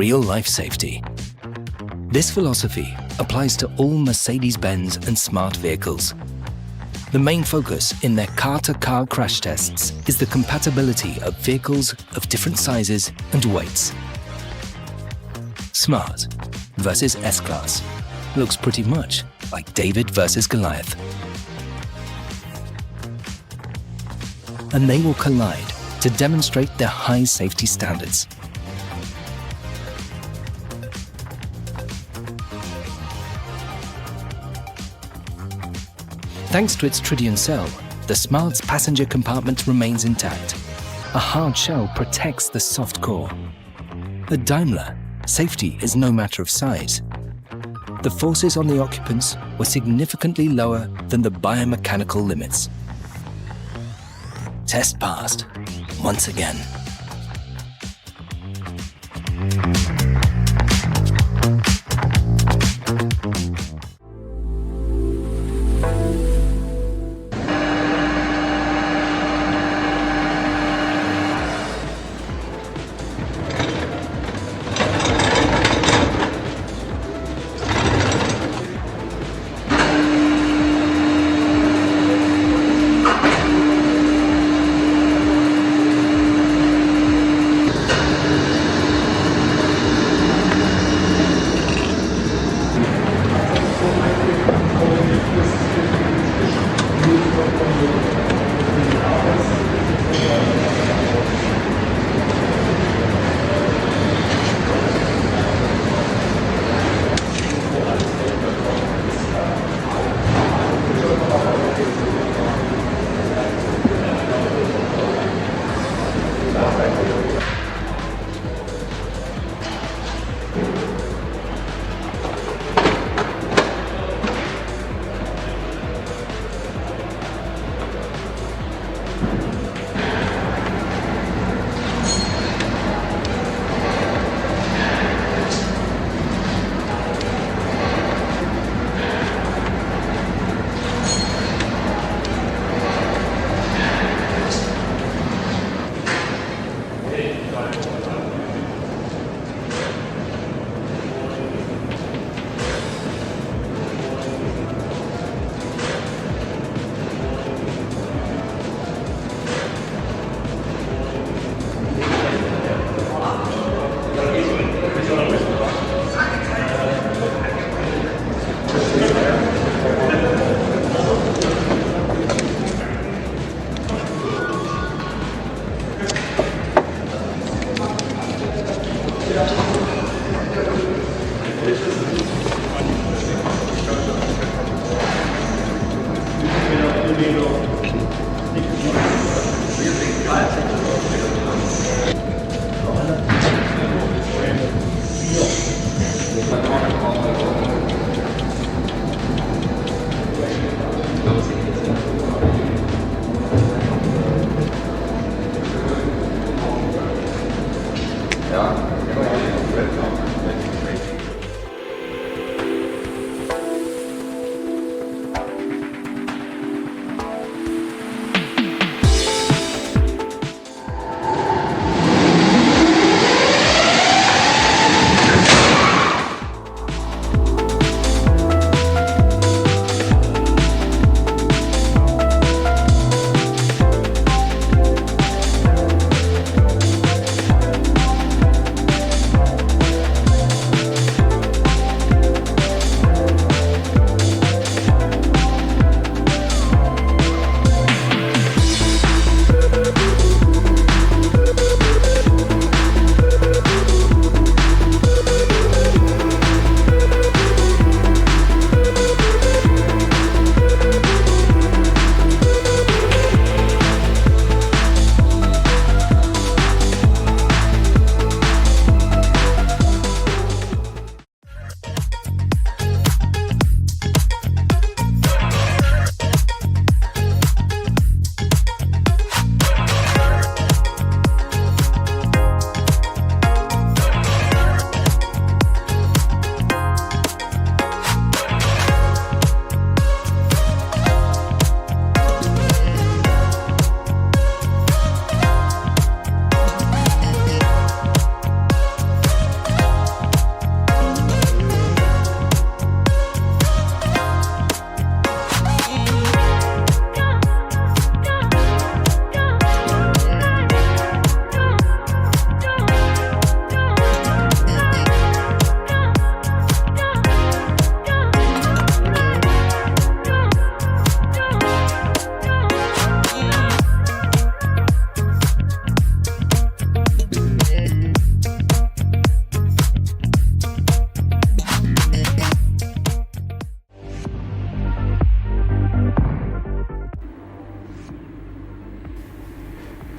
real-life safety. This philosophy applies to all Mercedes-Benz and smart vehicles. The main focus in their car-to-car crash tests is the compatibility of vehicles of different sizes and weights. Smart versus S-Class looks pretty much like David versus Goliath. And they will collide to demonstrate their high safety standards. Thanks to its tritium cell, the Smart's passenger compartment remains intact. A hard shell protects the soft core. At Daimler, safety is no matter of size. The forces on the occupants were significantly lower than the biomechanical limits. Test passed, once again.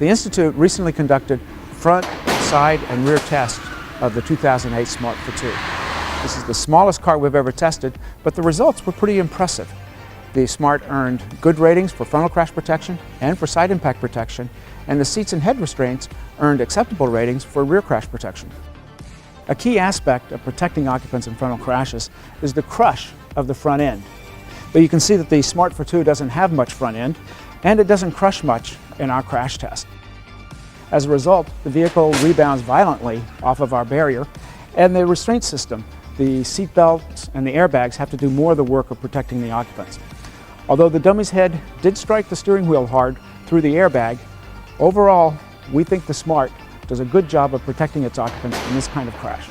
The Institute recently conducted front, side, and rear tests of the 2008 Smart FORTWO. This is the smallest car we've ever tested, but the results were pretty impressive. The Smart earned good ratings for frontal crash protection and for side impact protection, and the seats and head restraints earned acceptable ratings for rear crash protection. A key aspect of protecting occupants in frontal crashes is the crush of the front end. But you can see that the Smart FORTWO doesn't have much front end, and it doesn't crush much in our crash test. As a result, the vehicle rebounds violently off of our barrier, and the restraint system, the seat belts and the airbags, have to do more of the work of protecting the occupants. Although the dummy's head did strike the steering wheel hard through the airbag, overall, we think the Smart does a good job of protecting its occupants in this kind of crash.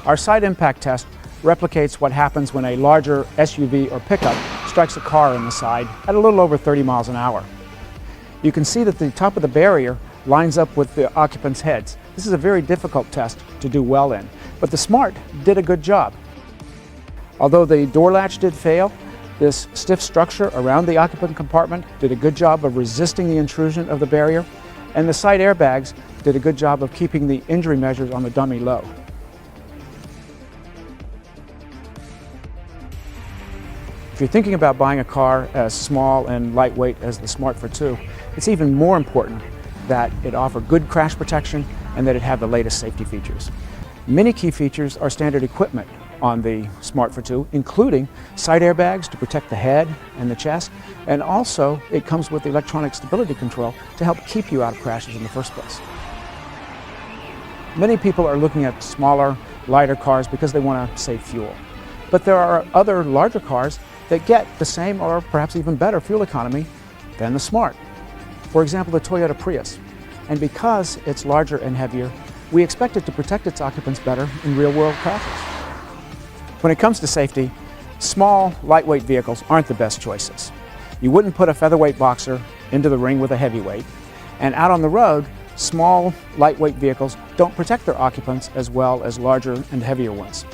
Our side impact test replicates what happens when a larger SUV or pickup strikes a car in the side at a little over 30 miles an hour. You can see that the top of the barrier lines up with the occupants' heads. This is a very difficult test to do well in, but the Smart did a good job. Although the door latch did fail, this stiff structure around the occupant compartment did a good job of resisting the intrusion of the barrier, and the side airbags did a good job of keeping the injury measures on the dummy low. If you're thinking about buying a car as small and lightweight as the Smart FORTWO, it's even more important that it offer good crash protection and that it have the latest safety features. Many key features are standard equipment on the Smart FORTWO, including side airbags to protect the head and the chest, and also it comes with electronic stability control to help keep you out of crashes in the first place. Many people are looking at smaller, lighter cars because they want to save fuel. But there are other larger cars that get the same or perhaps even better fuel economy than the Smart. For example, the Toyota Prius. And because it's larger and heavier, we expect it to protect its occupants better in real-world crashes. When it comes to safety, small, lightweight vehicles aren't the best choices. You wouldn't put a featherweight boxer into the ring with a heavyweight, and out on the road, small, lightweight vehicles don't protect their occupants as well as larger and heavier ones.